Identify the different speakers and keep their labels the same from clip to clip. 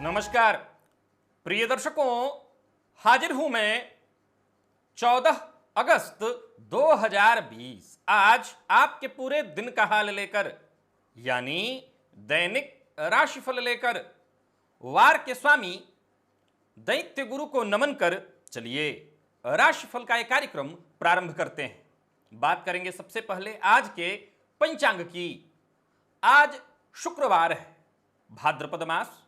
Speaker 1: नमस्कार प्रिय दर्शकों, हाजिर हूं मैं 14 अगस्त 2020 आज आपके पूरे दिन का हाल लेकर, यानी दैनिक राशिफल लेकर। वार के स्वामी दैत्य गुरु को नमन कर चलिए राशिफल का एक कार्यक्रम प्रारंभ करते हैं। बात करेंगे सबसे पहले आज के पंचांग की। आज शुक्रवार है, भाद्रपद मास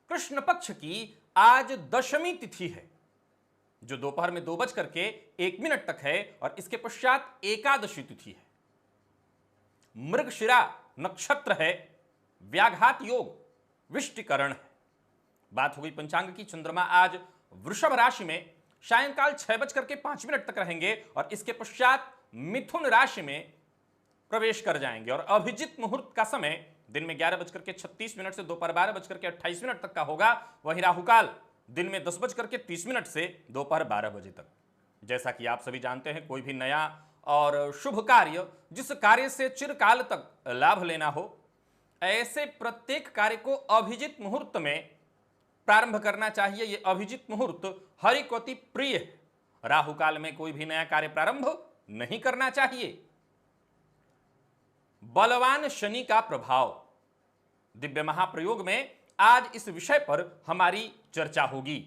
Speaker 1: कृष्ण पक्ष की आज दशमी तिथि है, जो दोपहर में 2:01 तक है और इसके पश्चात एकादशी तिथि है। मृगशिरा नक्षत्र है, व्याघात योग विष्टिकरण है। बात हो गई पंचांग की। चंद्रमा आज वृषभ राशि में सायंकाल 6:05 तक रहेंगे और इसके पश्चात मिथुन राशि में प्रवेश कर जाएंगे और अभिजित मुहूर्त का समय दिन में 11:36 से दोपहर 12:28 तक का होगा। वहीं राहुकाल दिन में 10:30 से दोपहर 12 बजे तक। जैसा कि आप सभी जानते हैं, कोई भी नया और शुभ कार्य, जिस कार्य से चिरकाल तक लाभ लेना हो, ऐसे प्रत्येक कार्य को अभिजित मुहूर्त में प्रारंभ करना चाहिए। यह अभिजित मुहूर्त हरि को अति प्रिय है। राहुकाल में कोई भी नया कार्य प्रारंभ नहीं करना चाहिए। बलवान शनि का प्रभाव, दिव्य महाप्रयोग में आज इस विषय पर हमारी चर्चा होगी।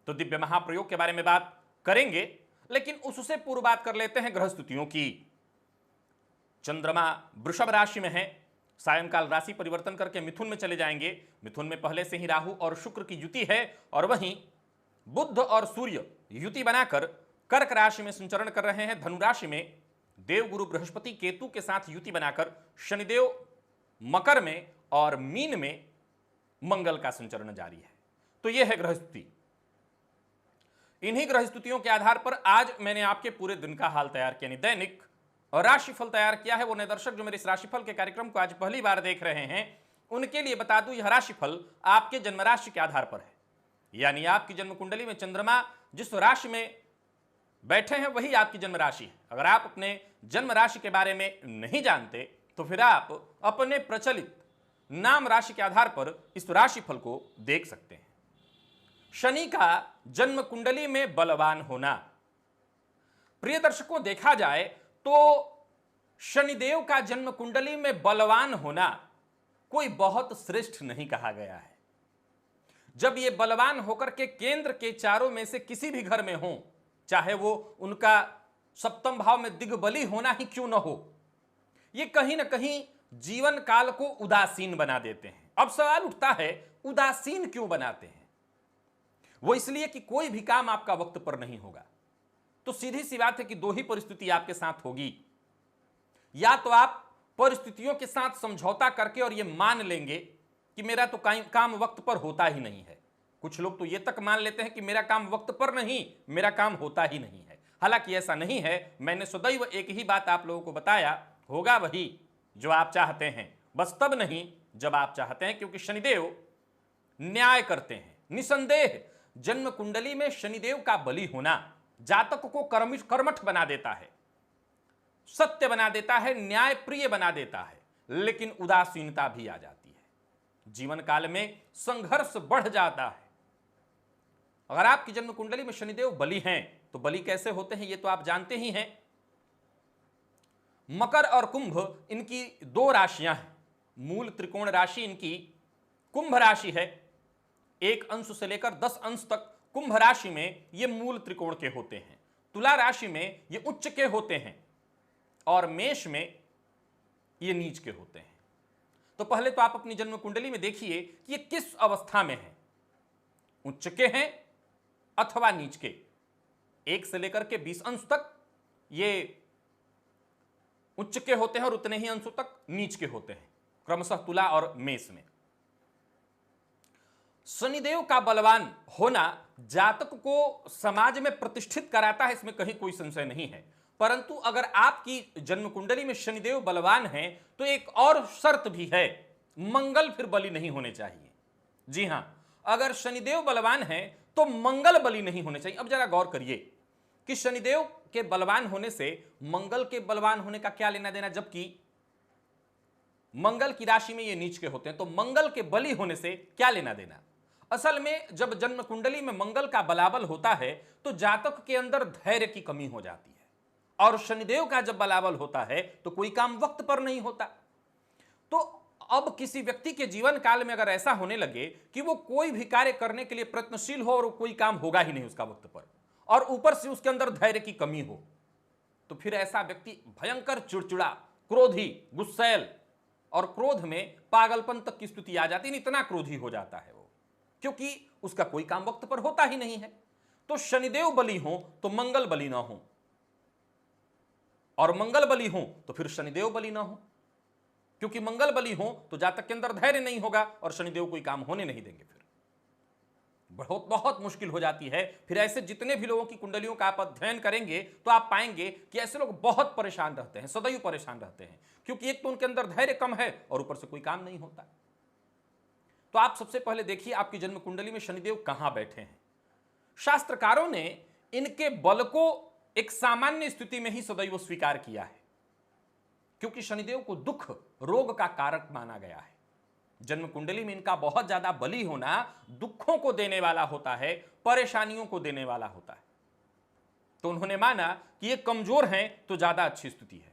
Speaker 1: तो दिव्य महाप्रयोग के बारे में बात करेंगे, लेकिन उससे पूर्व बात कर लेते हैं ग्रह स्थितियों की। चंद्रमा वृषभ राशि में है, सायंकाल राशि परिवर्तन करके मिथुन में चले जाएंगे। मिथुन में पहले से ही राहु और शुक्र की युति है और वहीं बुध और सूर्य युति बनाकर कर्क राशि में संचरण कर रहे हैं। धनु राशि में देवगुरु बृहस्पति केतु के साथ युति बनाकर शनिदेव मकर में और मीन में मंगल का संचरण जारी है। तो यह है ग्रह स्थिति। इन्हीं ग्रह स्थितियों के आधार पर आज मैंने आपके पूरे दिन का हाल तैयार किया, दैनिक और राशिफल तैयार किया है। वो नए दर्शक जो मेरे इस राशिफल के कार्यक्रम को आज पहली बार देख रहे हैं, उनके लिए बता दूं, यह राशिफल आपके जन्म राशि के आधार पर है। यानी आपकी जन्म कुंडली में चंद्रमा जिस राशि में बैठे हैं वही आपकी जन्म राशि है। अगर आप अपने जन्म राशि के बारे में नहीं जानते तो फिर आप अपने प्रचलित नाम राशि के आधार पर इस राशिफल को देख सकते हैं। शनि का जन्म कुंडली में बलवान होना, प्रिय दर्शकों, देखा जाए तो शनिदेव का जन्म कुंडली में बलवान होना कोई बहुत श्रेष्ठ नहीं कहा गया है। जब ये बलवान होकर के केंद्र के चारों में से किसी भी घर में हो, चाहे वो उनका सप्तम भाव में दिग्बली होना ही क्यों न हो, ये कहीं ना कहीं जीवन काल को उदासीन बना देते हैं। अब सवाल उठता है, उदासीन क्यों बनाते हैं? वो इसलिए कि कोई भी काम आपका वक्त पर नहीं होगा। तो सीधी सी बात है कि दो ही परिस्थिति आपके साथ होगी। या तो आप परिस्थितियों के साथ समझौता करके और ये मान लेंगे कि मेरा तो काम वक्त पर होता ही नहीं है। कुछ लोग तो ये तक मान लेते हैं कि मेरा काम वक्त पर नहीं, मेरा काम होता ही नहीं है। हालांकि ऐसा नहीं है। मैंने सदैव एक ही बात आप लोगों को बताया, होगा वही जो आप चाहते हैं, बस तब नहीं जब आप चाहते हैं, क्योंकि शनिदेव न्याय करते हैं। निसंदेह जन्म कुंडली में शनिदेव का बली होना जातक को कर्मठ बना देता है, सत्य बना देता है, न्याय प्रिय बना देता है, लेकिन उदासीनता भी आ जाती है। जीवन काल में संघर्ष बढ़ जाता है। अगर आपकी जन्म कुंडली में शनिदेव बली हैं तो बली कैसे होते हैं ये तो आप जानते ही हैं। मकर और कुंभ इनकी दो राशियां हैं। मूल त्रिकोण राशि इनकी कुंभ राशि है। 1 अंश से लेकर 10 अंश तक कुंभ राशि में ये मूल त्रिकोण के होते हैं। तुला राशि में ये उच्च के होते हैं और मेष में ये नीच के होते हैं। तो पहले तो आप अपनी जन्म कुंडली में देखिए कि ये किस अवस्था में है, उच्च के हैं अथवा नीच के। 1 से लेकर के 20 अंश तक ये उच्च के होते हैं और उतने ही अंशों तक नीच के होते हैं, क्रमशः तुला और मेष में। शनिदेव का बलवान होना जातक को समाज में प्रतिष्ठित कराता है, इसमें कहीं कोई संशय नहीं है। परंतु अगर आपकी जन्म कुंडली में शनिदेव बलवान है तो एक और शर्त भी है, मंगल फिर बली नहीं होने चाहिए। जी हां, अगर शनिदेव बलवान है तो मंगल बली नहीं होने चाहिए। अब जरा गौर करिए कि शनिदेव के बलवान होने से मंगल के बलवान होने का क्या लेना देना, जबकि मंगल की राशि में ये नीच के होते हैं, तो मंगल के बली होने से क्या लेना देना। असल में जब जन्म कुंडली में मंगल का बलाबल होता है तो जातक के अंदर धैर्य की कमी हो जाती है, और शनिदेव का जब बलाबल होता है तो कोई काम वक्त पर नहीं होता। तो अब किसी व्यक्ति के जीवन काल में अगर ऐसा होने लगे कि वो कोई भी कार्य करने के लिए प्रयत्नशील हो और कोई काम होगा ही नहीं उसका वक्त पर, और ऊपर से उसके अंदर धैर्य की कमी हो, तो फिर ऐसा व्यक्ति भयंकर चिड़चिड़ा, क्रोधी, गुस्सैल, और क्रोध में पागलपन तक की स्थिति आ जाती है। इतना क्रोधी हो जाता है वो, क्योंकि उसका कोई काम वक्त पर होता ही नहीं है। तो शनिदेव बली हो तो मंगल बली ना हो, और मंगल बली हो तो फिर शनिदेव बली ना हो, क्योंकि मंगल बली हो तो जातक के अंदर धैर्य नहीं होगा और शनिदेव कोई काम होने नहीं देंगे। फिर बहुत बहुत मुश्किल हो जाती है। फिर ऐसे जितने भी लोगों की कुंडलियों का आप अध्ययन करेंगे तो आप पाएंगे कि ऐसे लोग बहुत परेशान रहते हैं, सदैव परेशान रहते हैं, क्योंकि एक तो उनके अंदर धैर्य कम है और ऊपर से कोई काम नहीं होता। तो आप सबसे पहले देखिए आपकी जन्म कुंडली में शनिदेव कहां बैठे हैं। शास्त्रकारों ने इनके बल को एक सामान्य स्थिति में ही सदैव स्वीकार किया है, क्योंकि शनिदेव को दुख रोग का कारक माना गया है। जन्म कुंडली में इनका बहुत ज्यादा बली होना दुखों को देने वाला होता है, परेशानियों को देने वाला होता है। तो उन्होंने माना कि ये कमजोर हैं तो ज्यादा अच्छी स्थिति है,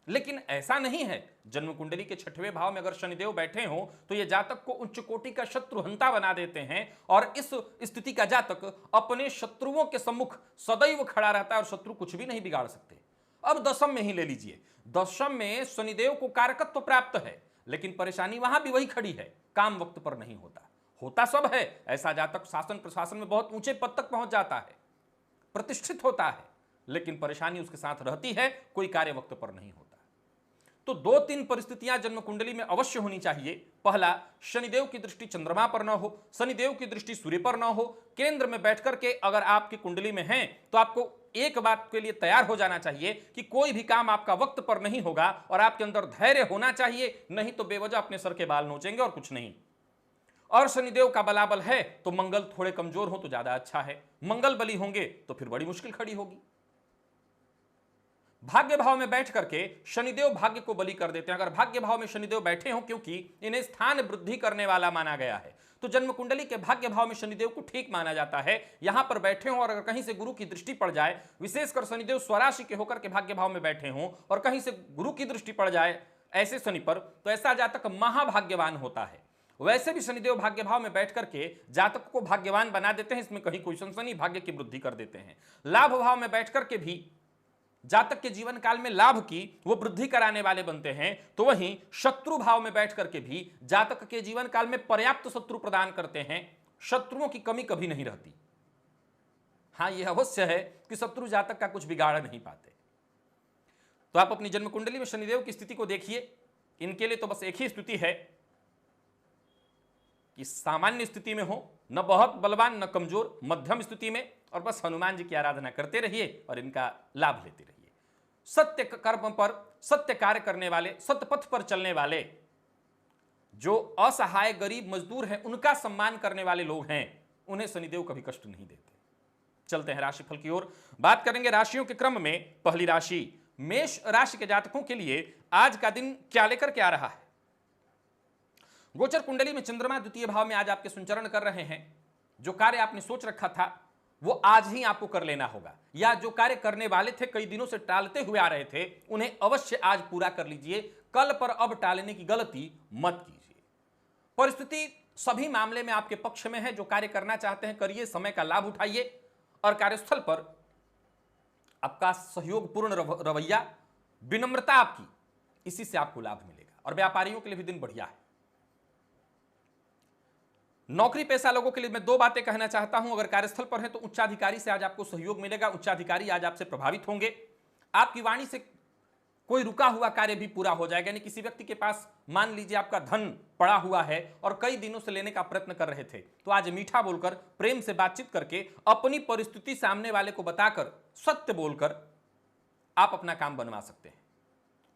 Speaker 1: लेकिन ऐसा नहीं है। जन्म कुंडली के 6वें भाव में अगर शनिदेव बैठे हो तो ये जातक को उच्च कोटि का शत्रुहंता बना देते हैं, और इस स्थिति का जातक अपने शत्रुओं के सम्मुख सदैव खड़ा रहता है और शत्रु कुछ भी नहीं बिगाड़ सकते। अब दशम में ही ले लीजिए, दशम में शनिदेव को कारकत्व प्राप्त है, लेकिन परेशानी वहां भी वही खड़ी है, काम वक्त पर नहीं होता। होता सब है, ऐसा जातक शासन प्रशासन में बहुत ऊंचे पद तक पहुंच जाता है, प्रतिष्ठित होता है, लेकिन परेशानी उसके साथ रहती है, कोई कार्य वक्त पर नहीं होता। तो 2-3 परिस्थितियां जन्म कुंडली में अवश्य होनी चाहिए। पहला, शनिदेव की दृष्टि चंद्रमा पर ना हो, शनिदेव की दृष्टि सूर्य पर ना हो, केंद्र में बैठकर के अगर आपकी कुंडली में है तो आपको एक बात के लिए तैयार हो जाना चाहिए कि कोई भी काम आपका वक्त पर नहीं होगा, और आपके अंदर धैर्य होना चाहिए, नहीं तो बेवजह अपने सर के बाल नोचेंगे और कुछ नहीं। और शनिदेव का बलाबल है तो मंगल थोड़े कमजोर हो तो ज्यादा अच्छा है, मंगल बली होंगे तो फिर बड़ी मुश्किल खड़ी होगी। भाग्य भाव में बैठ करके शनिदेव भाग्य को बली कर देते हैं। अगर भाग्य भाव में शनिदेव बैठे हो, क्योंकि इन्हें स्थान वृद्धि करने वाला माना गया है, तो जन्म कुंडली के भाग्य भाव में शनिदेव को ठीक माना जाता है। यहां पर बैठे हो और अगर कहीं से गुरु की दृष्टि पड़ जाए, विशेषकर शनिदेव स्वराशि के होकर के भाग्य भाव में बैठे हो और कहीं से गुरु की दृष्टि पड़ जाए ऐसे शनि पर, तो ऐसा जातक महाभाग्यवान होता है। वैसे भी शनिदेव भाग्य भाव में बैठ करके जातक को भाग्यवान बना देते हैं, इसमें कहीं कोई संशय नहीं, भाग्य की वृद्धि कर देते हैं। लाभ भाव में बैठ करके भी जातक के जीवन काल में लाभ की वो वृद्धि कराने वाले बनते हैं, तो वहीं शत्रु भाव में बैठ करके भी जातक के जीवन काल में पर्याप्त शत्रु प्रदान करते हैं, शत्रुओं की कमी कभी नहीं रहती। हां, यह अवश्य है कि शत्रु जातक का कुछ बिगाड़ नहीं पाते। तो आप अपनी जन्म कुंडली में शनिदेव की स्थिति को देखिए। इनके लिए तो बस एक ही स्थिति है कि सामान्य स्थिति में हो, न बहुत बलवान न कमजोर, मध्यम स्थिति में, और बस हनुमान जी की आराधना करते रहिए और इनका लाभ लेते रहिए। सत्य कर्म पर, सत्य कार्य करने वाले, सत्य पथ पर चलने वाले, जो असहाय गरीब मजदूर हैं, उनका सम्मान करने वाले लोग हैं, उन्हें शनिदेव कभी कष्ट नहीं देते। चलते हैं राशिफल की ओर। बात करेंगे राशियों के क्रम में। पहली राशि मेष राशि के जातकों के लिए आज का दिन क्या लेकर के आ रहा है। गोचर कुंडली में चंद्रमा द्वितीय भाव में आज आपके संचरण कर रहे हैं। जो कार्य आपने सोच रखा था वो आज ही आपको कर लेना होगा, या जो कार्य करने वाले थे, कई दिनों से टालते हुए आ रहे थे, उन्हें अवश्य आज पूरा कर लीजिए। कल पर अब टालने की गलती मत कीजिए। परिस्थिति सभी मामले में आपके पक्ष में है। जो कार्य करना चाहते हैं करिए, समय का लाभ उठाइए, और कार्यस्थल पर आपका सहयोगपूर्ण रवैया, विनम्रता आपकी, इसी से आपको लाभ मिलेगा। और व्यापारियों के लिए भी दिन बढ़िया है। नौकरी पेशा लोगों के लिए मैं 2 बातें कहना चाहता हूं। अगर कार्यस्थल पर है तो उच्चाधिकारी से आज आपको सहयोग मिलेगा, उच्चाधिकारी आज आपसे प्रभावित होंगे। आपकी वाणी से कोई रुका हुआ कार्य भी पूरा हो जाएगा। यानी किसी व्यक्ति के पास मान लीजिए आपका धन पड़ा हुआ है और कई दिनों से लेने का प्रयत्न कर रहे थे, तो आज मीठा बोलकर, प्रेम से बातचीत करके, अपनी परिस्थिति सामने वाले को बताकर, सत्य बोलकर आप अपना काम बनवा सकते हैं।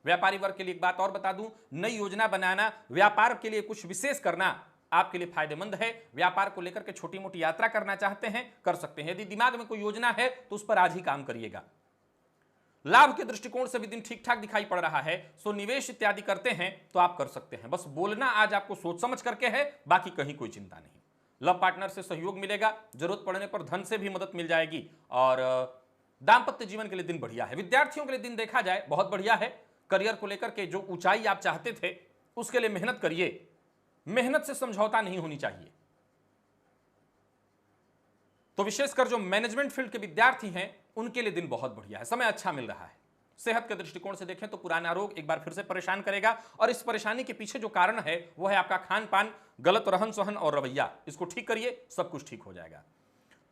Speaker 1: व्यापारी वर्ग के लिए एक बात और बता दूं, नई योजना बनाना, व्यापार के लिए कुछ विशेष करना आपके लिए फायदेमंद है। व्यापार को लेकर के छोटी मोटी यात्रा करना चाहते हैं, कर सकते हैं। यदि दिमाग में कोई योजना है तो उस पर आज ही काम करिएगा। लाभ के दृष्टिकोण से भी दिन ठीक ठाक दिखाई पड़ रहा है, सो निवेश इत्यादि करते हैं तो आप कर सकते हैं। बस बोलना आज आपको सोच समझ करके है, बाकी कहीं कोई चिंता नहीं। लव पार्टनर से सहयोग मिलेगा, जरूरत पड़ने पर धन से भी मदद मिल जाएगी। और दाम्पत्य जीवन के लिए दिन बढ़िया है। विद्यार्थियों के लिए दिन देखा जाए बहुत बढ़िया है। करियर को लेकर के जो ऊंचाई आप चाहते थे उसके लिए मेहनत करिए, मेहनत से समझौता नहीं होनी चाहिए। तो विशेषकर जो मैनेजमेंट फील्ड के विद्यार्थी हैं उनके लिए दिन बहुत बढ़िया है, समय अच्छा मिल रहा है। सेहत के दृष्टिकोण से देखें तो पुराना रोग एक बार फिर से परेशान करेगा, और इस परेशानी के पीछे जो कारण है वो है आपका खान पान, गलत रहन सहन और रवैया। इसको ठीक करिए, सब कुछ ठीक हो जाएगा।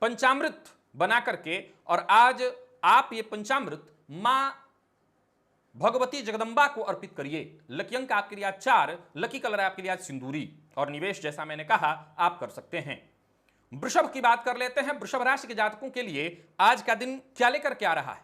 Speaker 1: पंचामृत बना करके, और आज आप ये पंचामृत मां भगवती जगदंबा को अर्पित करिए। लकी अंक आपके लिए आज 4, लकी कलर आपके लिए आज सिंदूरी, और निवेश जैसा मैंने कहा आप कर सकते हैं। वृषभ की बात कर लेते हैं। वृषभ राशि के जातकों के लिए आज का दिन क्या लेकर के आ रहा है?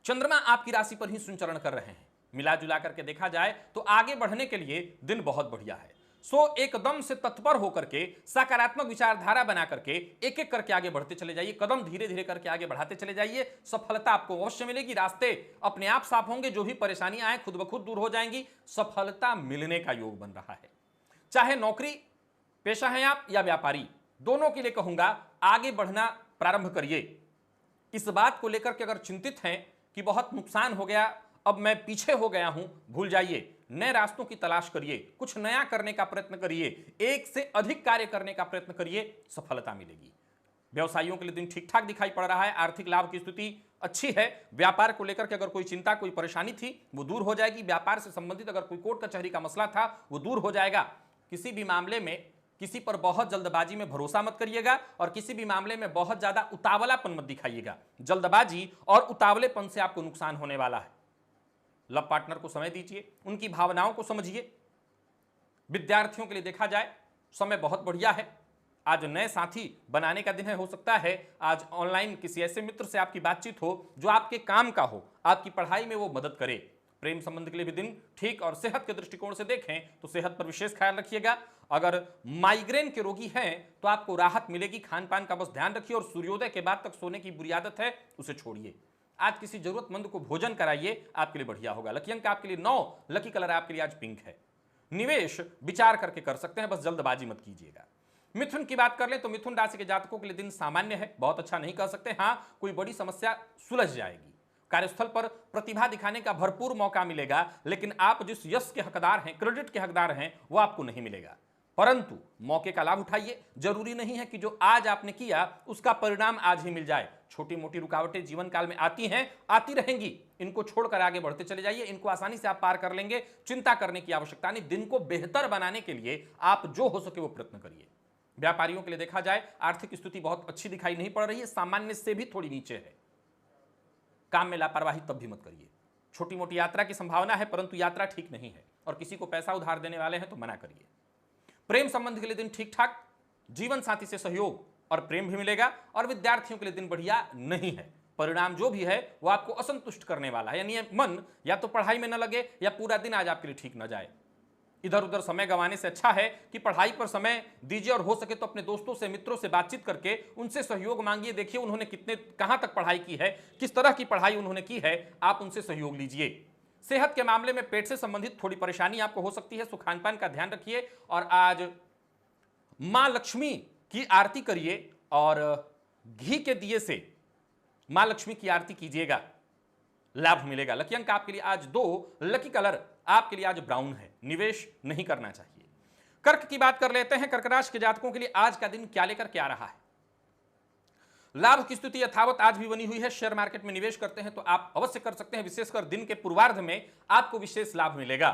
Speaker 1: चंद्रमा आपकी राशि पर ही संचरण कर रहे हैं। मिला जुला करके देखा जाए तो आगे बढ़ने के लिए दिन बहुत बढ़िया है। सो एकदम से तत्पर होकर के सकारात्मक विचारधारा बना करके एक एक करके आगे बढ़ते चले जाइए, कदम धीरे धीरे करके आगे बढ़ाते चले जाइए। सफलता आपको अवश्य मिलेगी, रास्ते अपने आप साफ होंगे, जो भी परेशानियां आए खुद ब खुद दूर हो जाएंगी। सफलता मिलने का योग बन रहा है। चाहे नौकरी पेशा है आप या व्यापारी, दोनों के लिए कहूंगा आगे बढ़ना प्रारंभ करिए। इस बात को लेकर के अगर चिंतित हैं कि बहुत नुकसान हो गया, अब मैं पीछे हो गया हूं, भूल जाइए। नए रास्तों की तलाश करिए, कुछ नया करने का प्रयत्न करिए, एक से अधिक कार्य करने का प्रयत्न करिए, सफलता मिलेगी। व्यवसायियों के लिए दिन ठीक ठाक दिखाई पड़ रहा है। आर्थिक लाभ की स्थिति अच्छी है। व्यापार को लेकर के अगर कोई चिंता, कोई परेशानी थी वो दूर हो जाएगी। व्यापार से संबंधित अगर कोई कोर्ट कचहरी का मसला था वो दूर हो जाएगा। किसी भी मामले में किसी पर बहुत जल्दबाजी में भरोसा मत करिएगा, और किसी भी मामले में बहुत ज्यादा उतावलापन मत दिखाइएगा। जल्दबाजी और उतावलेपन से आपको नुकसान होने वाला है। लव पार्टनर को समय दीजिए, उनकी भावनाओं को समझिए। विद्यार्थियों के लिए देखा जाए समय बहुत बढ़िया है। आज नए साथी बनाने का दिन है। हो सकता है आज ऑनलाइन किसी ऐसे मित्र से आपकी बातचीत हो जो आपके काम का हो, आपकी पढ़ाई में वो मदद करे। प्रेम संबंध के लिए भी दिन ठीक, और सेहत के दृष्टिकोण से देखें तो सेहत पर विशेष ख्याल रखिएगा। अगर माइग्रेन के रोगी हैं तो आपको राहत मिलेगी। खान पान का बस ध्यान रखिए, और सूर्योदय के बाद तक सोने की बुरी आदत है उसे छोड़िए। आज किसी जरूरतमंद को भोजन कराइए, आपके लिए बढ़िया होगा। लकी अंक आपके लिए 9, लकी कलर आपके लिए आज पिंक है। निवेश विचार करके कर सकते हैं, बस जल्दबाजी मत कीजिएगा। मिथुन की बात कर लें तो मिथुन राशि के जातकों के लिए दिन सामान्य है, बहुत अच्छा नहीं कह सकते। हाँ, कोई बड़ी समस्या सुलझ जाएगी। कार्यस्थल पर प्रतिभा दिखाने का भरपूर मौका मिलेगा, लेकिन आप जिस यश के हकदार हैं, क्रेडिट के हकदार हैं, वो आपको नहीं मिलेगा। परंतु मौके का लाभ उठाइए। जरूरी नहीं है कि जो आज आपने किया उसका परिणाम आज ही मिल जाए। छोटी मोटी रुकावटें जीवन काल में आती हैं, आती रहेंगी, इनको छोड़कर आगे बढ़ते चले जाइए। इनको आसानी से आप पार कर लेंगे, चिंता करने की आवश्यकता नहीं। दिन को बेहतर बनाने के लिए आप जो हो सके वो प्रयत्न करिए। व्यापारियों के लिए देखा जाए आर्थिक स्थिति बहुत अच्छी दिखाई नहीं पड़ रही है, सामान्य से भी थोड़ी नीचे है। काम में लापरवाही तब भी मत करिए। छोटी मोटी यात्रा की संभावना है, परंतु यात्रा ठीक नहीं है, और किसी को पैसा उधार देने वाले हैं तो मना करिए। प्रेम संबंध के लिए दिन ठीक ठाक, जीवन साथी से सहयोग और प्रेम भी मिलेगा। और विद्यार्थियों के लिए दिन बढ़िया नहीं है। परिणाम जो भी है वो आपको असंतुष्ट करने वाला है, यानी मन या तो पढ़ाई में न लगे या पूरा दिन आज आपके लिए ठीक न जाए। इधर उधर समय गंवाने से अच्छा है कि पढ़ाई पर समय दीजिए, और हो सके तो अपने दोस्तों से, मित्रों से बातचीत करके उनसे सहयोग मांगिए। देखिए उन्होंने कहां तक पढ़ाई की है, किस तरह की पढ़ाई उन्होंने की है, आप उनसे सहयोग लीजिए। सेहत के मामले में पेट से संबंधित थोड़ी परेशानी आपको हो सकती है, सो खान पान का ध्यान रखिए। और आज मां लक्ष्मी की आरती करिए, और घी के दिए से मां लक्ष्मी की आरती कीजिएगा, लाभ मिलेगा। लकी अंक आपके लिए आज 2, लकी कलर आपके लिए आज ब्राउन है। निवेश नहीं करना चाहिए। कर्क की बात कर लेते हैं। कर्क राशि के जातकों के लिए आज का दिन क्या लेकर के आ रहा है? लाभ की स्थिति यथावत आज भी बनी हुई है। शेयर मार्केट में निवेश करते हैं तो आप अवश्य कर सकते हैं, विशेषकर दिन के पूर्वार्ध में आपको विशेष लाभ मिलेगा।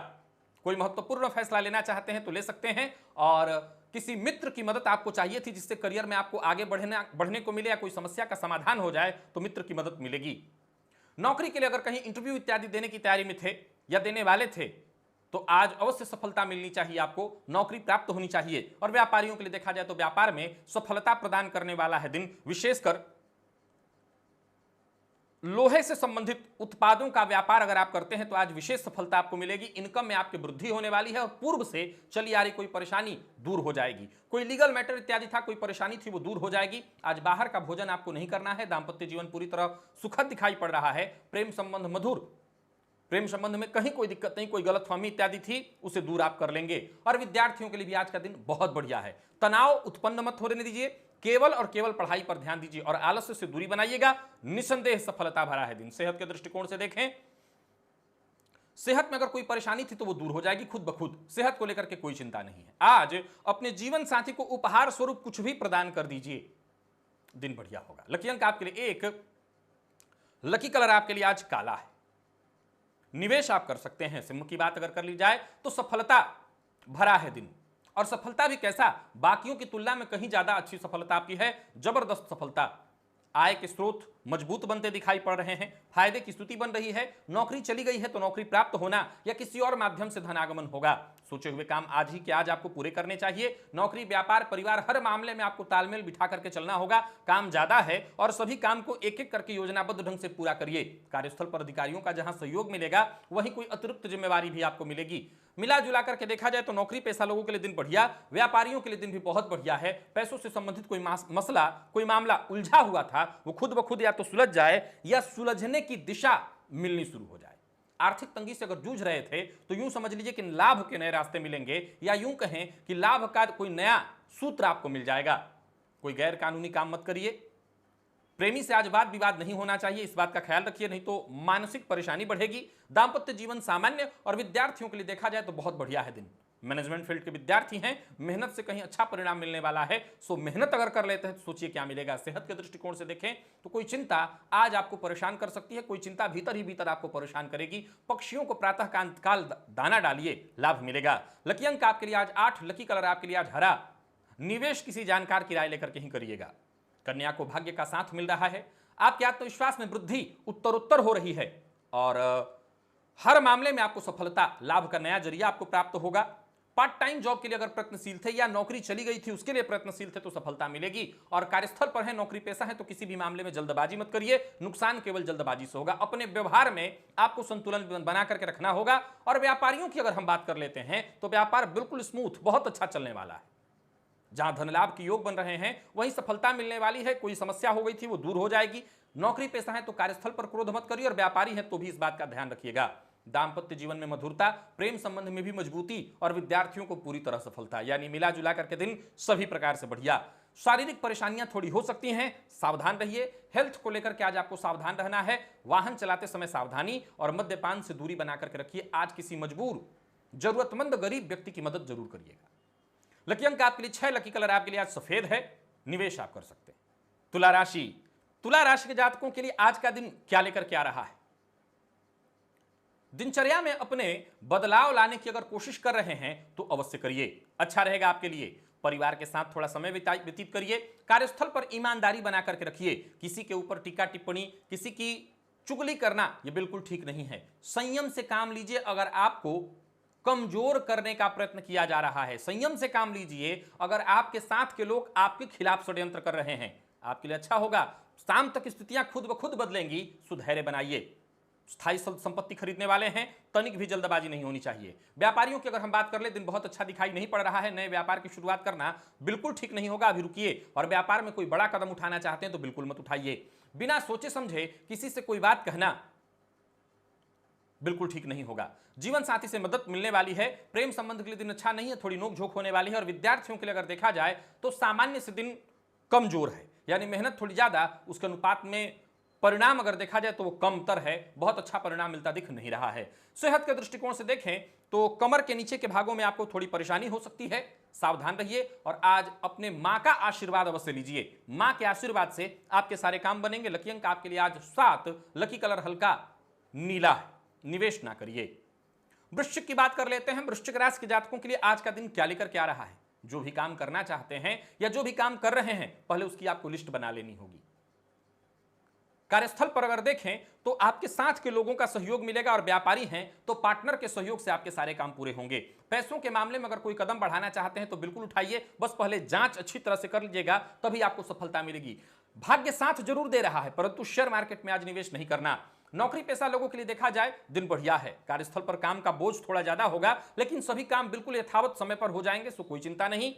Speaker 1: कोई महत्वपूर्ण फैसला लेना चाहते हैं तो ले सकते हैं, और किसी मित्र की मदद आपको चाहिए थी जिससे करियर में आपको आगे बढ़ने को मिले या कोई समस्या का समाधान हो जाए, तो मित्र की मदद मिलेगी। नौकरी के लिए अगर कहीं इंटरव्यू इत्यादि देने की तैयारी में थे या देने वाले थे तो आज अवश्य सफलता मिलनी चाहिए, आपको नौकरी प्राप्त होनी चाहिए। और व्यापारियों के लिए देखा जाए तो व्यापार में सफलता प्रदान करने वाला है दिन। विशेषकर लोहे से संबंधित उत्पादों का व्यापार अगर आप करते हैं तो आज विशेष सफलता आपको मिलेगी। इनकम में आपकी वृद्धि होने वाली है और पूर्व से चली आ रही कोई परेशानी दूर हो जाएगी। कोई लीगल मैटर इत्यादि था, कोई परेशानी थी, वो दूर हो जाएगी। आज बाहर का भोजन आपको नहीं करना है। दाम्पत्य जीवन पूरी तरह सुखद दिखाई पड़ रहा है। प्रेम संबंध मधुर, प्रेम संबंध में कहीं कोई दिक्कत नहीं, कोई गलतफहमी इत्यादि थी उसे दूर आप कर लेंगे। और विद्यार्थियों के लिए भी आज का दिन बहुत बढ़िया है। तनाव उत्पन्न मत होने दीजिए, केवल और केवल पढ़ाई पर ध्यान दीजिए और आलस्य से दूरी बनाइएगा। निसंदेह सफलता भरा है दिन। सेहत के दृष्टिकोण से देखें, सेहत में अगर कोई परेशानी थी तो वो दूर हो जाएगी खुद ब खुद। सेहत को लेकर के कोई चिंता नहीं है। आज अपने जीवन साथी को उपहार स्वरूप कुछ भी प्रदान कर दीजिए, दिन बढ़िया होगा। लकी अंक आपके लिए 1, लकी कलर आपके लिए आज काला है। निवेश आप कर सकते हैं। सिंह की बात अगर कर ली जाए तो सफलता भरा है दिन। और सफलता भी कैसा, बाकियों की तुलना में कहीं ज्यादा अच्छी सफलता आपकी है। जबरदस्त सफलता। आय के स्रोत मजबूत बनते दिखाई पड़ रहे हैं। फायदे की स्थिति बन रही है। नौकरी चली गई है तो नौकरी प्राप्त होना या किसी और माध्यम से धनागमन होगा। सोचे हुए काम आज ही के आज आपको पूरे करने चाहिए। नौकरी, व्यापार, परिवार, हर मामले में आपको तालमेल बिठा करके चलना होगा। काम ज्यादा है और सभी काम को एक एक करके योजनाबद्ध ढंग से पूरा करिए। कार्यस्थल पर अधिकारियों का जहां सहयोग मिलेगा वहीं कोई अतिरिक्त जिम्मेवारी भी आपको मिलेगी। मिला जुला करके देखा जाए तो नौकरी पेशा लोगों के लिए दिन बढ़िया, व्यापारियों के लिए दिन भी बहुत बढ़िया है। पैसों से संबंधित कोई मसला, कोई मामला उलझा हुआ था वो खुद ब खुद या तो सुलझ जाए या सुलझने की दिशा मिलनी शुरू हो जाए। आर्थिक तंगी से अगर जूझ रहे थे तो यूं समझ लीजिए कि लाभ के नए रास्ते मिलेंगे, या यूं कहें कि लाभ का कोई नया सूत्र आपको मिल जाएगा। कोई गैर कानूनी काम मत करिए। प्रेमी से आज वाद विवाद नहीं होना चाहिए, इस बात का ख्याल रखिए, नहीं तो मानसिक परेशानी बढ़ेगी। दाम्पत्य जीवन सामान्य और विद्यार्थियों के लिए देखा जाए तो बहुत बढ़िया है दिन। मैनेजमेंट फील्ड के विद्यार्थी हैं, मेहनत से कहीं अच्छा परिणाम मिलने वाला है। सो मेहनत अगर कर लेते हैं तो सोचिए क्या मिलेगा। सेहत के दृष्टिकोण से देखें तो कोई चिंता आज आपको परेशान कर सकती है। कोई चिंता भीतर ही भीतर आपको परेशान करेगी। पक्षियों को प्रातः काल दाना डालिए, लाभ मिलेगा। लकी अंक आपके लिए आज 8, लकी कलर आपके लिए आज हरा। निवेश किसी जानकार की राय लेकर के ही करिएगा। कन्या को भाग्य का साथ मिल रहा है। आपके आत्मविश्वास में वृद्धि उत्तरोत्तर हो रही है और हर मामले में आपको सफलता, लाभ का नया जरिया आपको प्राप्त होगा। पार्ट टाइम जॉब के लिए अगर प्रयत्नशील थे या नौकरी चली गई थी उसके लिए प्रयत्नशील थे तो सफलता मिलेगी। और कार्यस्थल पर है, नौकरी पेशा है तो किसी भी मामले में जल्दबाजी मत करिए, नुकसान केवल जल्दबाजी से होगा। अपने व्यवहार में आपको संतुलन बना करके रखना होगा। और व्यापारियों की अगर हम बात कर लेते हैं तो व्यापार बिल्कुल स्मूथ, बहुत अच्छा चलने वाला है। जहां धन लाभ के योग बन रहे हैं वहीं सफलता मिलने वाली है। कोई समस्या हो गई थी वो दूर हो जाएगी। नौकरी पेशा है तो कार्यस्थल पर क्रोध मत करिए और व्यापारी है तो भी इस बात का ध्यान रखिएगा। दाम्पत्य जीवन में मधुरता, प्रेम संबंध में भी मजबूती और विद्यार्थियों को पूरी तरह सफलता, यानी मिला जुला करके दिन सभी प्रकार से बढ़िया। शारीरिक परेशानियां थोड़ी हो सकती हैं, सावधान रहिए। हेल्थ को लेकर के आज आपको सावधान रहना है। वाहन चलाते समय सावधानी और मद्यपान से दूरी बना करके रखिए। आज किसी मजबूर, जरूरतमंद गरीब व्यक्ति की मदद जरूर करिएगा। लकी अंक आपके लिए 6, लकी कलर आपके लिए आज सफेद है। निवेश आप कर सकते हैं। तुला राशि, तुला राशि के जातकों के लिए आज का दिन क्या लेकर के आ रहा है? दिनचर्या में अपने बदलाव लाने की अगर कोशिश कर रहे हैं तो अवश्य करिए, अच्छा रहेगा आपके लिए। परिवार के साथ थोड़ा समय व्यतीत करिए। कार्यस्थल पर ईमानदारी बना करके रखिए। किसी के ऊपर टीका टिप्पणी, किसी की चुगली करना यह बिल्कुल ठीक नहीं है। संयम से काम लीजिए। अगर आपको कमजोर करने का प्रयत्न किया जा रहा है, संयम से काम लीजिए। अगर आपके साथ के लोग आपके खिलाफ षड्यंत्र कर रहे हैं, आपके लिए अच्छा होगा। शाम तक स्थितियां खुद ब खुद बदलेंगी, सुधैर्य बनाइए। स्थायी संपत्ति खरीदने वाले हैं, तनिक भी जल्दबाजी नहीं होनी चाहिए। व्यापारियों की अगर हम बात कर ले, दिन बहुत अच्छा दिखाई नहीं पड़ रहा है। नए व्यापार की शुरुआत करना बिल्कुल ठीक नहीं होगा, अभी रुकिए। और व्यापार में कोई बड़ा कदम उठाना चाहते हैं तो बिल्कुल मत उठाइए। बिना सोचे समझे किसी से कोई बात कहना बिल्कुल ठीक नहीं होगा। जीवन साथी से मदद मिलने वाली है। प्रेम संबंध के लिए दिन अच्छा नहीं है, थोड़ी नोकझोंक होने वाली है। और विद्यार्थियों के लिए अगर देखा जाए तो सामान्य से दिन कमजोर है, यानी मेहनत थोड़ी ज्यादा, उसके अनुपात में परिणाम अगर देखा जाए तो वो कमतर है। बहुत अच्छा परिणाम मिलता दिख नहीं रहा है। सेहत के दृष्टिकोण से देखें तो कमर के नीचे के भागों में आपको थोड़ी परेशानी हो सकती है, सावधान रहिए। और आज अपने मां का आशीर्वाद अवश्य लीजिए। मां के आशीर्वाद से आपके सारे काम बनेंगे। लकी अंक आपके लिए आज 7, लकी कलर हल्का नीला है। निवेश ना करिए। वृश्चिक की बात कर लेते हैं। वृश्चिक राशि के जातकों के लिए आज का दिन क्या लेकर के आ रहा है? जो भी काम करना चाहते हैं या जो भी काम कर रहे हैं, पहले उसकी आपको लिस्ट बना लेनी होगी। कार्यस्थल पर अगर देखें तो आपके साथ के लोगों का सहयोग मिलेगा। और व्यापारी हैं तो पार्टनर के सहयोग से आपके सारे काम पूरे होंगे। पैसों के मामले में अगर कोई कदम बढ़ाना चाहते हैं तो बिल्कुल उठाइए, बस पहले जांच अच्छी तरह से कर लीजिएगा, तभी आपको सफलता मिलेगी। भाग्य साथ जरूर दे रहा है, परंतु शेयर मार्केट में आज निवेश नहीं करना। नौकरी पेशा लोगों के लिए देखा जाए दिन बढ़िया है। कार्यस्थल पर काम का बोझ थोड़ा ज्यादा होगा, लेकिन सभी काम बिल्कुल यथावत समय पर हो जाएंगे, सो कोई चिंता नहीं।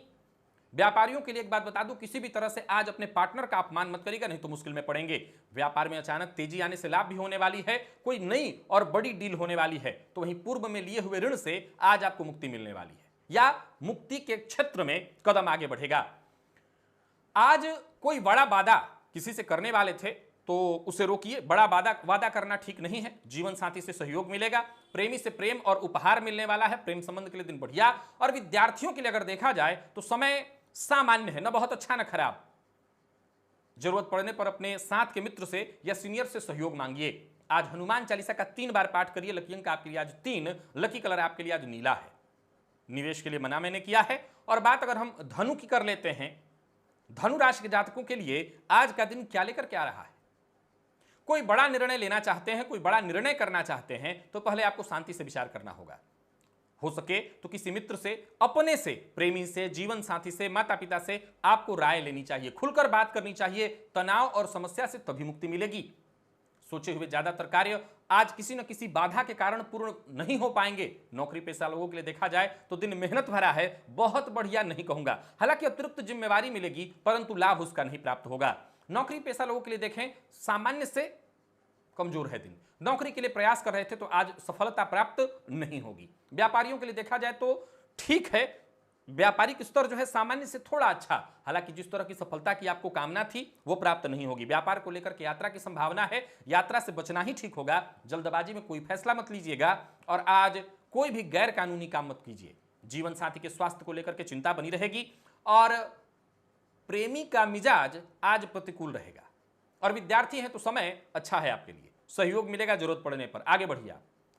Speaker 1: व्यापारियों के लिए एक बात बता दूं, किसी भी तरह से आज अपने पार्टनर का अपमान मत करिएगा, नहीं तो मुश्किल में पड़ेंगे। व्यापार में अचानक तेजी आने से लाभ भी होने वाली है, कोई नई और बड़ी डील होने वाली है, तो वहीं पूर्व में लिए हुए ऋण से आज आपको मुक्ति मिलने वाली है या मुक्ति के क्षेत्र में कदम आगे बढ़ेगा। आज कोई बड़ा वादा किसी से करने वाले थे तो उसे रोकिए। बड़ा वादा करना ठीक नहीं है। जीवन साथी से सहयोग मिलेगा, प्रेमी से प्रेम और उपहार मिलने वाला है, प्रेम संबंध के लिए दिन बढ़िया। और विद्यार्थियों के लिए अगर देखा जाए तो समय सामान्य है, न बहुत अच्छा न खराब। जरूरत पड़ने पर अपने साथ के मित्र से या सीनियर से सहयोग मांगिए। आज हनुमान चालीसा का 3 बार पाठ करिए। लकी अंक आपके लिए आज 3, लकी कलर आपके लिए आज नीला है। निवेश के लिए मना मैंने किया है। और बात अगर हम धनु की कर लेते हैं, धनु राशि के जातकों के लिए आज का दिन क्या लेकर के आ रहा है। कोई बड़ा निर्णय लेना चाहते हैं, कोई बड़ा निर्णय करना चाहते हैं, तो पहले आपको शांति से विचार करना होगा। हो सके तो किसी मित्र से, अपने से, प्रेमी से, जीवन साथी से, माता पिता से आपको राय लेनी चाहिए, खुलकर बात करनी चाहिए। तनाव और समस्या से तभी मुक्ति मिलेगी। सोचे हुए ज्यादातर कार्य आज किसी न किसी बाधा के कारण पूर्ण नहीं हो पाएंगे। नौकरी पेशा लोगों के लिए देखा जाए तो दिन मेहनत भरा है, बहुत बढ़िया नहीं कहूंगा। हालांकि अतिरिक्त जिम्मेवारी मिलेगी, परंतु लाभ उसका नहीं प्राप्त होगा। नौकरी पेशा लोगों के लिए देखें, सामान्य से कमजोर है दिन। नौकरी के लिए प्रयास कर रहे थे तो आज सफलता प्राप्त नहीं होगी। व्यापारियों के लिए देखा जाए तो ठीक है, व्यापारिक स्तर जो है सामान्य से थोड़ा अच्छा। हालांकि जिस तरह की सफलता की आपको कामना थी वो प्राप्त नहीं होगी। व्यापार को लेकर के यात्रा की संभावना है, यात्रा से बचना ही ठीक होगा। जल्दबाजी में कोई फैसला मत लीजिएगा और आज कोई भी गैर कानूनी काम मत कीजिए। जीवन साथी के स्वास्थ्य को लेकर के चिंता बनी रहेगी और प्रेमी का मिजाज आज प्रतिकूल रहेगा। और विद्यार्थी हैं तो समय अच्छा है आपके लिए, सहयोग मिलेगा जरूरत पड़ने पर। आगे बढ़िए।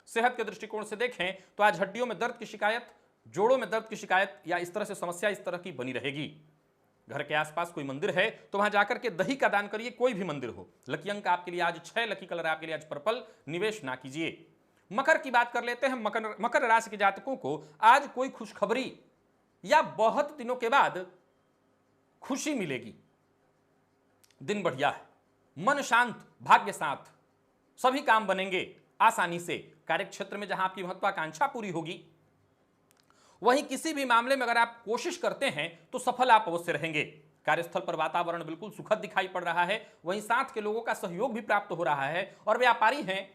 Speaker 1: सेहत के दृष्टिकोण से देखें तो आज हड्डियों में दर्द की शिकायत, जोड़ों में दर्द की शिकायत या इस तरह से समस्या इस तरह की बनी रहेगी। घर के आसपास कोई मंदिर है तो वहां जाकर के दही का दान करिए, कोई भी मंदिर हो। लकी अंक आपके लिए आज 6, लकी कलर आपके लिए आज पर्पल। निवेश ना कीजिए। मकर की बात कर लेते हैं। मकर राशि के जातकों को आज कोई खुशखबरी या बहुत दिनों के बाद खुशी मिलेगी। दिन बढ़िया है, मन शांत, भाग्य साथ, सभी काम बनेंगे आसानी से। कार्यक्षेत्र में जहां आपकी महत्वाकांक्षा पूरी होगी, वहीं किसी भी मामले में अगर आप कोशिश करते हैं तो सफल आप अवश्य रहेंगे। कार्यस्थल पर वातावरण बिल्कुल सुखद दिखाई पड़ रहा है, वहीं साथ के लोगों का सहयोग भी प्राप्त हो रहा है। और व्यापारी हैं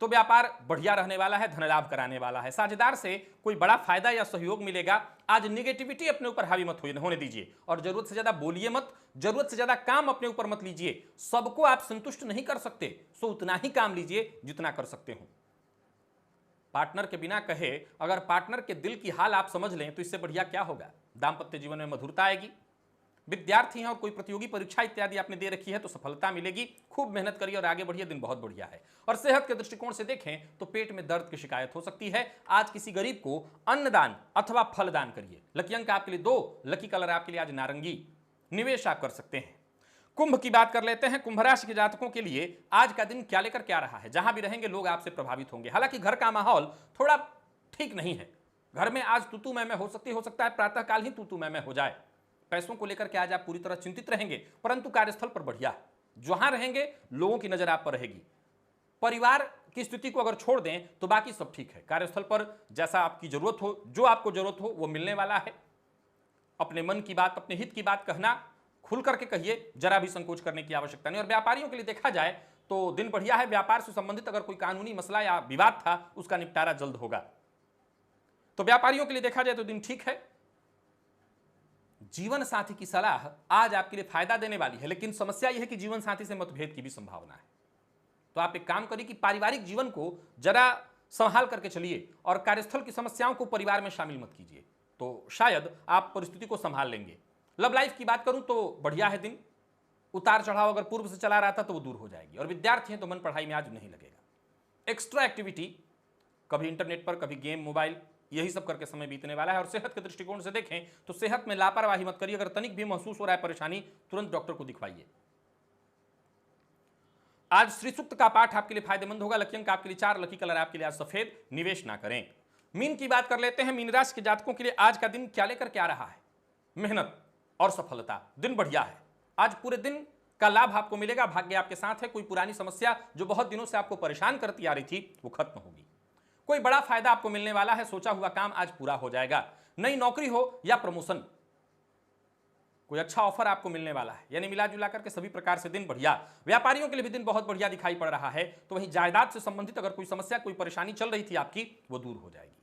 Speaker 1: तो व्यापार बढ़िया रहने वाला है, धन लाभ कराने वाला है। साझेदार से कोई बड़ा फायदा या सहयोग मिलेगा। आज निगेटिविटी अपने ऊपर हावी मत होने दीजिए और जरूरत से ज्यादा बोलिए मत, जरूरत से ज्यादा काम अपने ऊपर मत लीजिए। सबको आप संतुष्ट नहीं कर सकते, सो उतना ही काम लीजिए जितना कर सकते हो। पार्टनर के बिना कहे अगर पार्टनर के दिल की हाल आप समझ लें तो इससे बढ़िया क्या होगा। दाम्पत्य जीवन में मधुरता आएगी। विद्यार्थी हैं और कोई प्रतियोगी परीक्षा इत्यादि आपने दे रखी है तो सफलता मिलेगी। खूब मेहनत करिए और आगे बढ़िए, दिन बहुत बढ़िया है। और सेहत के दृष्टिकोण से देखें तो पेट में दर्द की शिकायत हो सकती है। आज किसी गरीब को अन्नदान अथवा फलदान करिए। लकी अंक आपके लिए 2, लकी कलर आपके लिए आज नारंगी। निवेश आप कर सकते हैं। कुंभ की बात कर लेते हैं। कुंभ राशि के जातकों के लिए आज का दिन क्या लेकर के आ रहा है। जहां भी रहेंगे लोग आपसे प्रभावित होंगे। हालांकि घर का माहौल थोड़ा ठीक नहीं है। घर में आज तूतू मैं हो सकता है प्रातःकाल ही तूतू मैं हो जाए। पैसों को लेकर के आज आप पूरी तरह चिंतित रहेंगे, परंतु कार्यस्थल पर बढ़िया। जहां रहेंगे लोगों की नजर आप पर रहेगी। परिवार की स्थिति को अगर छोड़ दें तो बाकी सब ठीक है। कार्यस्थल पर जैसा आपकी जरूरत हो, जो आपको जरूरत हो वो मिलने वाला है। अपने मन की बात, अपने हित की बात कहना खुल करके कहिए, जरा भी संकोच करने की आवश्यकता नहीं। और व्यापारियों के लिए देखा जाए तो दिन बढ़िया है। व्यापार से संबंधित अगर कोई कानूनी मसला या विवाद था उसका निपटारा जल्द होगा। तो व्यापारियों के लिए देखा जाए तो दिन ठीक है। जीवन साथी की सलाह आज आपके लिए फायदा देने वाली है, लेकिन समस्या यह है कि जीवन साथी से मतभेद की भी संभावना है। तो आप एक काम करिए कि पारिवारिक जीवन को जरा संभाल करके चलिए और कार्यस्थल की समस्याओं को परिवार में शामिल मत कीजिए, तो शायद आप परिस्थिति को संभाल लेंगे। लव लाइफ की बात करूं तो बढ़िया है दिन। उतार चढ़ाव अगर पूर्व से चला रहा था तो वो दूर हो जाएगी। और विद्यार्थी हैं तो मन पढ़ाई में आज नहीं लगेगा। एक्स्ट्रा एक्टिविटी, कभी इंटरनेट पर, कभी गेम, मोबाइल, यही सब करके समय बीतने वाला है। और सेहत के दृष्टिकोण से देखें तो सेहत में लापरवाही मत करिए। अगर तनिक भी महसूस हो रहा है परेशानी, तुरंत डॉक्टर को दिखवाइए। आज श्री सूक्त का पाठ आपके लिए फायदेमंद होगा। लकी अंक आपके लिए 4, लकी कलर आपके लिए आज सफेद। निवेश ना करें। मीन की बात कर लेते हैं। मीन राशि के जातकों के लिए आज का दिन क्या लेकर के आ रहा है। मेहनत और सफलता। दिन बढ़िया है। आज पूरे दिन का लाभ आपको मिलेगा। भाग्य आपके साथ है। कोई पुरानी समस्या जो बहुत दिनों से आपको परेशान करती आ रही थी वो खत्म होगी। कोई बड़ा फायदा आपको मिलने वाला है। सोचा हुआ काम आज पूरा हो जाएगा। नई नौकरी हो या प्रमोशन, कोई अच्छा ऑफर आपको मिलने वाला है। यानी मिला जुला करके सभी प्रकार से दिन बढ़िया। व्यापारियों के लिए भी दिन बहुत बढ़िया दिखाई पड़ रहा है। तो वहीं जायदाद से संबंधित अगर कोई समस्या, कोई परेशानी चल रही थी आपकी, वो दूर हो जाएगी।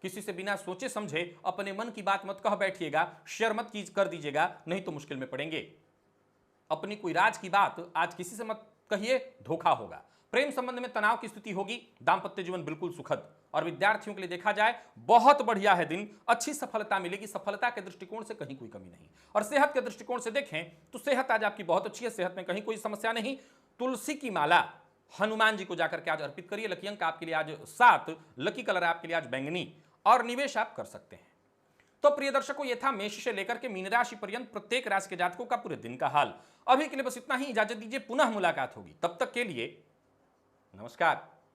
Speaker 1: किसी से बिना सोचे समझे अपने मन की बात मत कह बैठिएगा, शेयर मत कर दीजिएगा, नहीं तो मुश्किल में पड़ेंगे। अपनी कोई राज की बात आज किसी से मत कहिए, धोखा होगा। प्रेम संबंध में तनाव की स्थिति होगी। दाम्पत्य जीवन बिल्कुल सुखद। और विद्यार्थियों के लिए देखा जाए बहुत बढ़िया है दिन। अच्छी सफलता मिलेगी। सफलता के दृष्टिकोण से कहीं कोई कमी नहीं। और सेहत के दृष्टिकोण से देखें तो सेहत आज आपकी बहुत अच्छी है। सेहत में कहीं कोई समस्या नहीं। तुलसी की माला हनुमान जी को जाकर के आज अर्पित करिए। लकी अंक आपके लिए आज 7, लकी कलर आपके लिए आज बैंगनी, और निवेश आप कर सकते हैं। तो प्रिय दर्शकों, ये था मेष से लेकर के मीन राशि पर्यंत प्रत्येक राशि के जातकों का पूरे दिन का हाल। अभी के लिए बस इतना ही। इजाजत दीजिए, पुनः मुलाकात होगी। तब तक के लिए नमस्कार।